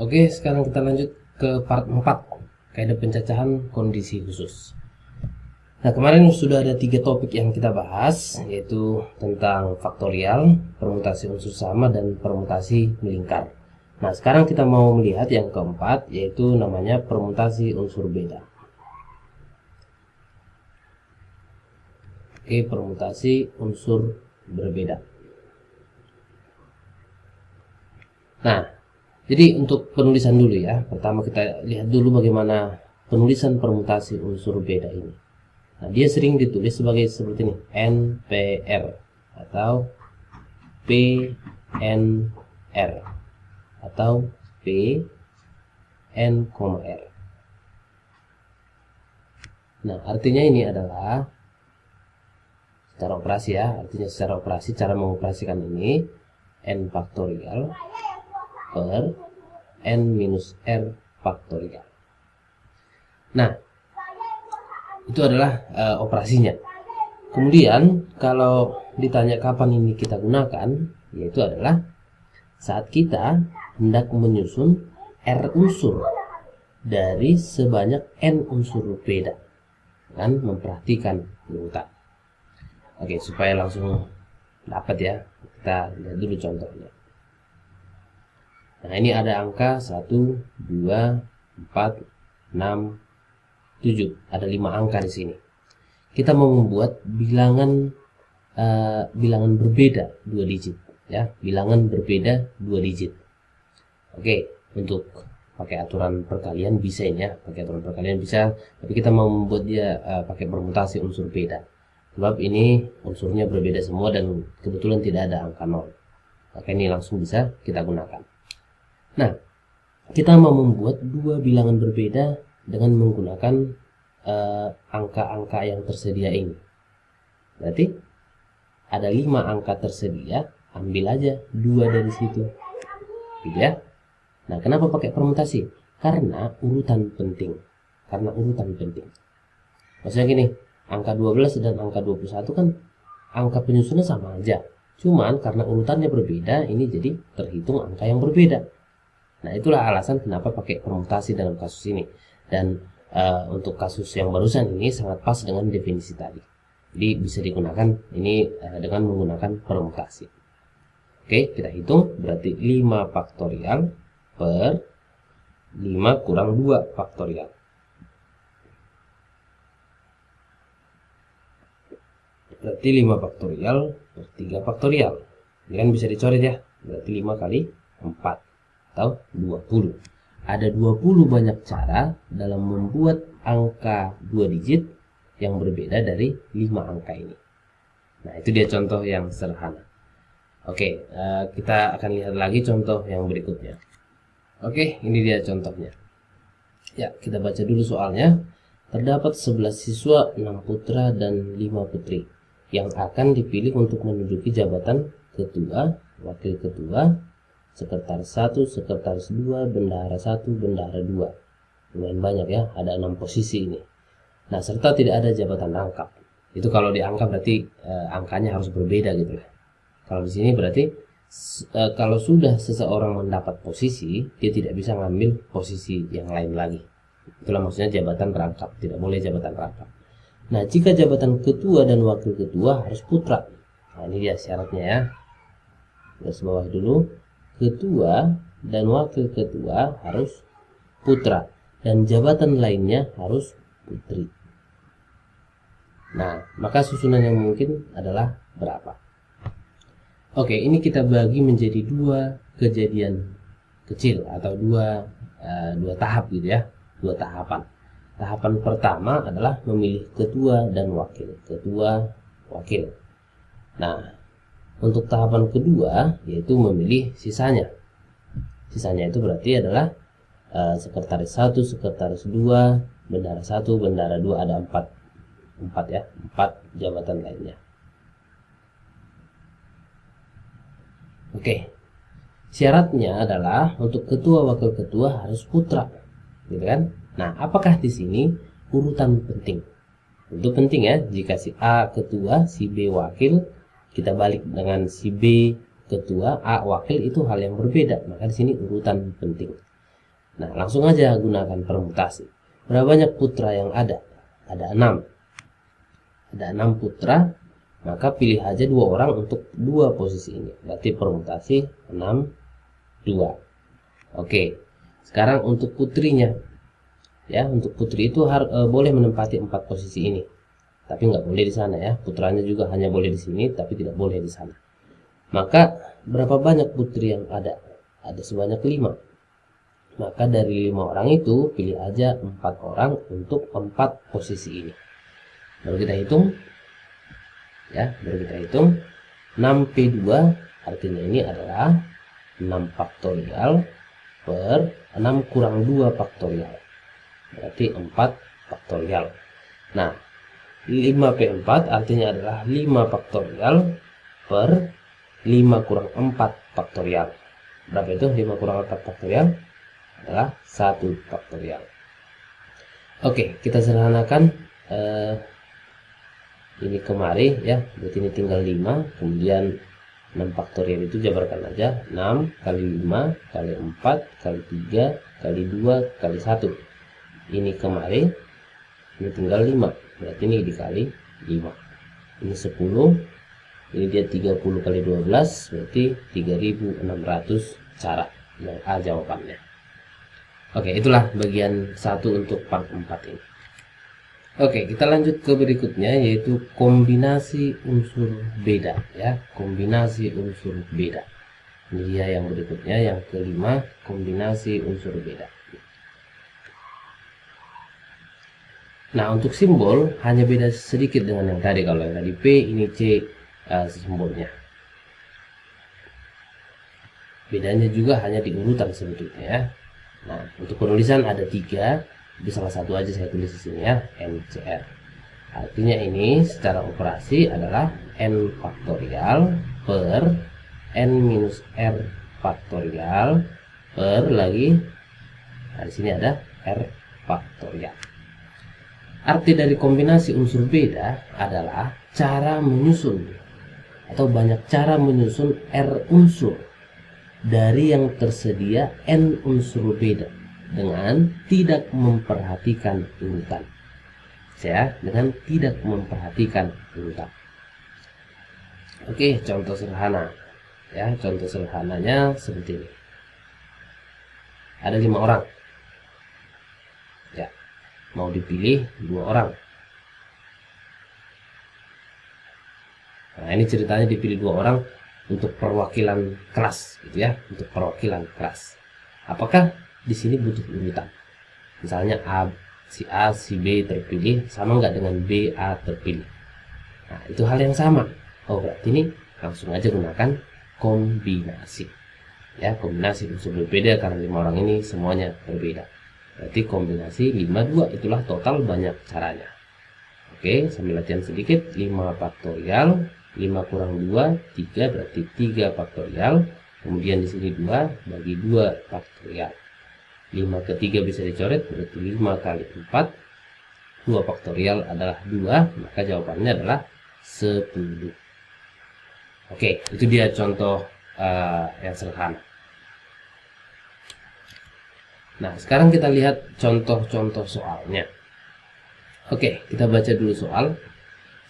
Oke, sekarang kita lanjut ke part 4, kaidah pencacahan kondisi khusus. Nah, kemarin sudah ada 3 topik yang kita bahas, yaitu tentang faktorial, permutasi unsur sama, dan permutasi melingkar. Nah, sekarang kita mau melihat yang keempat, yaitu namanya permutasi unsur beda. Oke, permutasi unsur berbeda. Nah, jadi untuk penulisan dulu ya. Pertama kita lihat dulu bagaimana penulisan permutasi unsur beda ini. Nah, dia sering ditulis sebagai seperti ini, NPR atau PNR atau PN,R. Nah, artinya ini adalah secara operasi ya, artinya secara operasi cara mengoperasikan ini N faktorial per N minus R faktorial. Nah, itu adalah operasinya. Kemudian kalau ditanya kapan ini kita gunakan, yaitu adalah saat kita hendak menyusun R unsur dari sebanyak N unsur beda, kan memperhatikan urutan. Oke, supaya langsung dapat ya, kita lihat dulu contohnya. Nah, ini ada angka 1, 2, 4, 6, 7. Ada 5 angka di sini. Kita mau membuat bilangan berbeda 2 digit ya, bilangan berbeda 2 digit. Oke, untuk pakai aturan perkalian bisa ini ya, pakai aturan perkalian bisa, tapi kita mau membuat dia pakai permutasi unsur beda. Sebab ini unsurnya berbeda semua dan kebetulan tidak ada angka 0. Maka ini langsung bisa kita gunakan. Nah, kita mau membuat 2 bilangan berbeda dengan menggunakan angka-angka yang tersedia ini. Berarti ada 5 angka tersedia, ambil aja 2 dari situ. Gitu ya. Nah, kenapa pakai permutasi? Karena urutan penting. Maksudnya gini, angka 12 dan angka 21 kan angka penyusunnya sama aja. Cuman karena urutannya berbeda, ini jadi terhitung angka yang berbeda. Nah, itulah alasan kenapa pakai permutasi dalam kasus ini. Dan untuk kasus yang barusan ini sangat pas dengan definisi tadi. Jadi bisa digunakan ini dengan menggunakan permutasi. Oke, kita hitung, berarti 5 faktorial per 5 kurang 2 faktorial. Berarti 5 faktorial per 3 faktorial. Ini kan bisa dicoret ya. Berarti 5 kali 4 atau 20. Ada 20 banyak cara dalam membuat angka 2 digit yang berbeda dari 5 angka ini. Nah, itu dia contoh yang sederhana. Oke, kita akan lihat lagi contoh yang berikutnya. Oke, ini dia contohnya. Ya, kita baca dulu soalnya. Terdapat 11 siswa, 6 putra dan 5 putri yang akan dipilih untuk menduduki jabatan ketua, wakil ketua, sekretaris 1, sekretaris 2, bendahara 1, bendahara 2. Lumayan banyak ya, ada 6 posisi ini. Nah, serta tidak ada jabatan rangkap. Itu kalau diangkat berarti angkanya harus berbeda gitu ya. Kalau di sini berarti kalau sudah seseorang mendapat posisi, dia tidak bisa ngambil posisi yang lain lagi. Itulah maksudnya jabatan rangkap, tidak boleh jabatan rangkap. Nah, jika jabatan ketua dan wakil ketua harus putra. Nah, ini dia syaratnya ya. Garis bawah dulu. Ketua dan wakil ketua harus putra dan jabatan lainnya harus putri. Nah, maka susunan yang mungkin adalah berapa? Oke, ini kita bagi menjadi 2 kejadian kecil atau dua tahap gitu ya, 2 tahapan. Tahapan pertama adalah memilih ketua dan wakil, ketua, wakil. Nah, untuk tahapan kedua yaitu memilih sisanya. Sisanya itu berarti adalah sekretaris 1, sekretaris 2, bendahara 1, bendahara 2, ada 4 ya, 4 jabatan lainnya. Oke. Syaratnya adalah untuk ketua wakil ketua harus putra. Gitu kan? Nah, apakah di sini urutan penting? Itu penting ya, jika si A ketua, si B wakil, kita balik dengan si B ketua, A wakil, itu hal yang berbeda. Maka di sini urutan penting. Nah, langsung aja gunakan permutasi. Berapa banyak putra yang ada? Ada 6. Ada 6 putra, maka pilih aja 2 orang untuk 2 posisi ini. Berarti permutasi 6, 2. Oke, sekarang untuk putrinya. Ya, untuk putri itu boleh menempati 4 posisi ini. Tapi nggak boleh di sana ya. Putranya juga hanya boleh di sini, tapi tidak boleh di sana. Maka berapa banyak putri yang ada? Ada sebanyak 5. Maka dari 5 orang itu pilih aja 4 orang untuk 4 posisi ini. Baru kita hitung. Ya, baru kita hitung. 6P2 artinya ini adalah 6 faktorial per 6 kurang 2 faktorial. Berarti 4 faktorial. Nah, 5P4 artinya adalah 5 faktorial per 5 kurang 4 faktorial. Berapa itu 5 kurang 4 faktorial? Adalah 1 faktorial. Oke, kita sederhanakan ini kemari ya. Berarti ini tinggal 5, kemudian 6 faktorial itu jabarkan aja. 6 kali 5 kali 4 kali 3 kali 2 kali 1. Ini kemari, ini tinggal 5. Berarti ini dikali 5. Ini 10. Ini dia 30 kali 12, berarti 3600 cara. Yang A jawabannya. Oke, itulah bagian 1 untuk part 4 ini. Oke, kita lanjut ke berikutnya, yaitu kombinasi unsur beda ya. Kombinasi unsur beda. Ini dia yang berikutnya, yang kelima, kombinasi unsur beda. Nah, untuk simbol hanya beda sedikit dengan yang tadi. Kalau yang tadi P, ini C simbolnya. Bedanya juga hanya di urutan sebetulnya ya. Nah, untuk penulisan ada 3. Itu salah satu aja saya tulis di sini ya, NCR. Artinya ini secara operasi adalah N faktorial per N minus R faktorial per lagi. Nah, di sini ada R faktorial. Arti dari kombinasi unsur beda adalah cara menyusun atau banyak cara menyusun R unsur dari yang tersedia N unsur beda dengan tidak memperhatikan urutan. Ya, dengan tidak memperhatikan urutan. Oke, contoh sederhana. Ya, contoh sederhananya seperti ini. Ada 5 orang. Ya, mau dipilih 2 orang. Nah, ini ceritanya dipilih 2 orang untuk perwakilan kelas, gitu ya, untuk perwakilan kelas. Apakah di sini butuh urutan? Misalnya si A, si B terpilih, sama nggak dengan B, A terpilih? Nah, itu hal yang sama. Oh, berarti ini langsung aja gunakan kombinasi. Ya, kombinasi unsur berbeda karena 5 orang ini semuanya berbeda. Berarti kombinasi 5, 2, itulah total banyak caranya. Oke, sambil latihan sedikit. 5 faktorial, 5 kurang 2, 3, berarti 3 faktorial. Kemudian di sini 2, bagi 2 faktorial. 5 ke 3 bisa dicoret, berarti 5 kali 4. 2 faktorial adalah 2, maka jawabannya adalah 10. Oke, itu dia contoh yang sederhana. Nah, sekarang kita lihat contoh-contoh soalnya. Oke, kita baca dulu soal.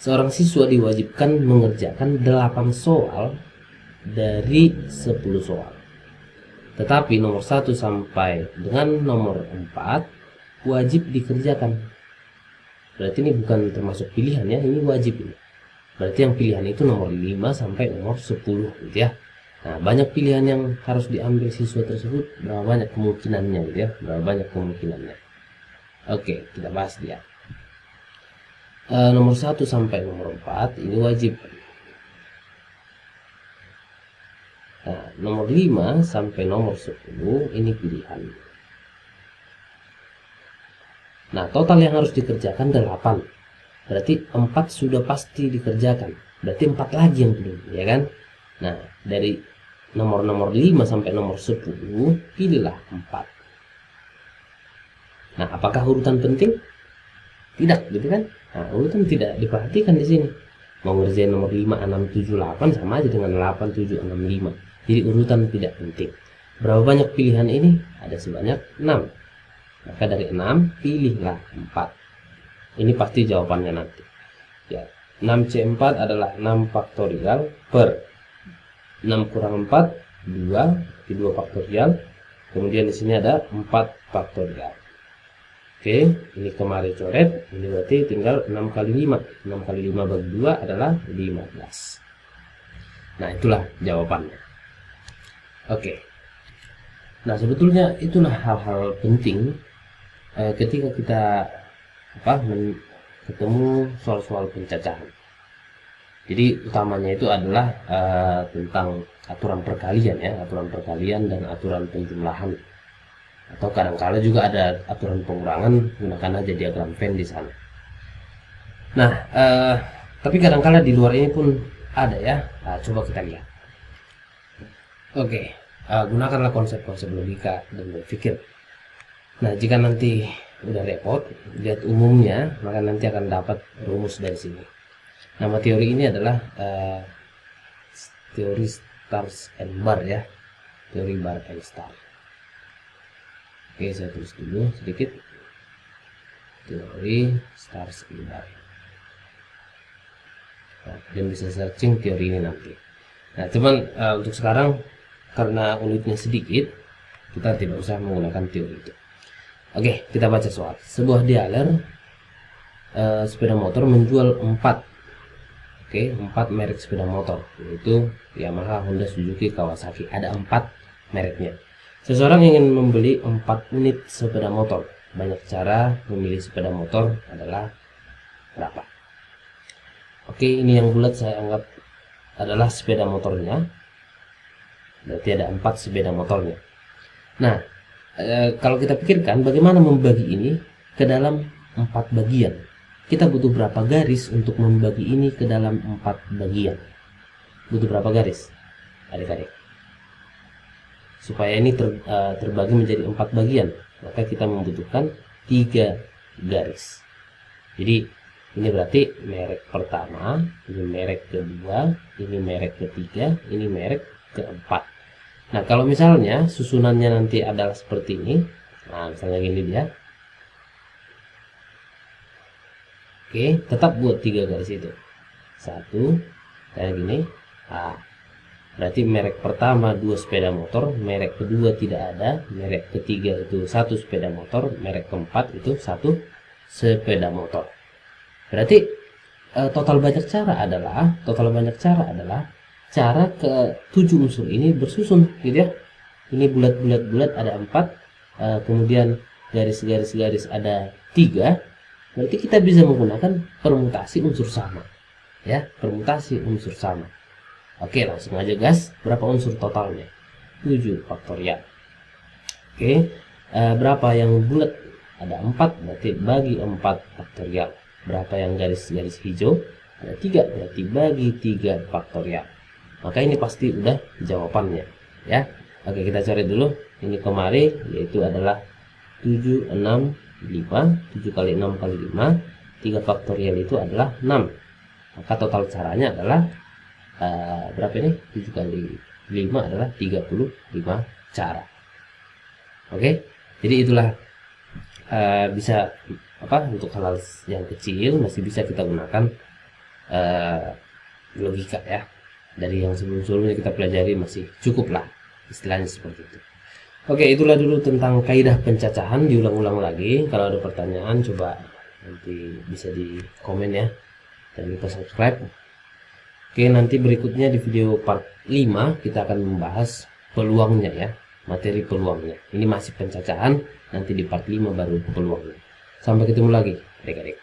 Seorang siswa diwajibkan mengerjakan 8 soal dari 10 soal. Tetapi nomor 1 sampai dengan nomor 4 wajib dikerjakan. Berarti ini bukan termasuk pilihan ya, ini wajib ini. Berarti yang pilihan itu nomor 5 sampai nomor 10 gitu ya. Nah, banyak pilihan yang harus diambil siswa tersebut, berapa banyak kemungkinannya gitu ya, berapa banyak kemungkinannya. Oke, kita bahas dia. Nomor 1 sampai nomor 4 ini wajib. Nah, nomor 5 sampai nomor 10 ini pilihan. Nah, total yang harus dikerjakan 8. Berarti 4 sudah pasti dikerjakan. Berarti 4 lagi yang belum, ya kan? Nah, dari nomor 5 sampai nomor 10 pilihlah 4. Nah, apakah urutan penting? Tidak, gitu kan? Nah, urutan tidak diperhatikan di sini. Mau ngerjain nomor 5, 6, 7, 8 sama aja dengan 8, 7, 6, 5. Jadi urutan tidak penting. Berapa banyak pilihan ini? Ada sebanyak 6. Maka dari 6 pilihlah 4. Ini pasti jawabannya nanti. Ya, 6C4 adalah 6 faktorial per 6 kurang 4 2, 2 faktorial. Kemudian di sini ada 4 faktorial. Oke, ini kemarin coret, ini berarti tinggal 6 kali 5. 6 kali 5 bagi 2 adalah 15. Nah, itulah jawabannya. Oke. Nah, sebetulnya itulah hal-hal penting ketika kita ketemu soal-soal pencacahan. Jadi utamanya itu adalah tentang aturan perkalian ya, aturan perkalian dan aturan penjumlahan. Atau kadang-kala juga ada aturan pengurangan, gunakan aja diagram Venn di sana. Nah, tapi kadang-kala di luar ini pun ada ya. Nah, coba kita lihat. Oke, gunakanlah konsep-konsep logika dan berpikir. Nah, jika nanti udah repot, lihat umumnya, maka nanti akan dapat rumus dari sini. Nama teori ini adalah teori stars and bar ya, teori bar and star. Oke, saya tulis dulu sedikit. Teori stars and bar. Nah, kalian bisa searching teori ini nanti. Nah, cuman untuk sekarang karena unitnya sedikit, kita tidak usah menggunakan teori itu. Oke, kita baca soal. Sebuah dealer sepeda motor menjual 4 merek sepeda motor, yaitu Yamaha, Honda, Suzuki, Kawasaki. Ada 4 mereknya. Seseorang ingin membeli 4 unit sepeda motor. Banyak cara memilih sepeda motor adalah berapa? Oke, ini yang bulat saya anggap adalah sepeda motornya. Berarti ada 4 sepeda motornya. Nah, kalau kita pikirkan bagaimana membagi ini ke dalam 4 bagian. Kita butuh berapa garis untuk membagi ini ke dalam 4 bagian? Butuh berapa garis, adik-adik? Supaya ini terbagi menjadi 4 bagian, maka kita membutuhkan 3 garis. Jadi ini berarti merek pertama, ini merek kedua, ini merek ketiga, ini merek keempat. Nah, kalau misalnya susunannya nanti adalah seperti ini, nah misalnya gini dia. Oke, tetap buat 3 garis itu. 1, kayak gini. Nah, berarti merek pertama 2 sepeda motor, merek kedua tidak ada, merek ketiga itu 1 sepeda motor, merek keempat itu 1 sepeda motor. Berarti total banyak cara adalah cara ke 7 unsur ini bersusun, gitu ya. Ini bulat ada 4, kemudian garis-garis ada 3. Berarti kita bisa menggunakan permutasi unsur sama, ya, permutasi unsur sama. Oke, langsung aja gas. Berapa unsur totalnya? 7 faktorial. Oke, berapa yang bulat? Ada 4, berarti bagi 4 faktorial. Berapa yang garis-garis hijau? Ada 3, berarti bagi 3 faktorial. Maka ini pasti udah jawabannya, ya. Oke, kita cari dulu. Ini kemarin, yaitu adalah 7, 6, 5, 7 kali 6 kali 5, 3 faktorial itu adalah 6. Maka total caranya adalah berapa ini? 7 kali 5 adalah 35 cara. Oke, jadi itulah bisa untuk hal-hal yang kecil masih bisa kita gunakan logika ya. Dari yang sebelum-sebelumnya kita pelajari masih cukup lah, istilahnya seperti itu. Oke, itulah dulu tentang kaidah pencacahan. Diulang-ulang lagi. Kalau ada pertanyaan coba nanti bisa di komen ya. Dan lupa subscribe. Oke, nanti berikutnya di video part 5 kita akan membahas peluangnya ya. Materi peluangnya. Ini masih pencacahan. Nanti di part 5 baru peluangnya. Sampai ketemu lagi adik-adik.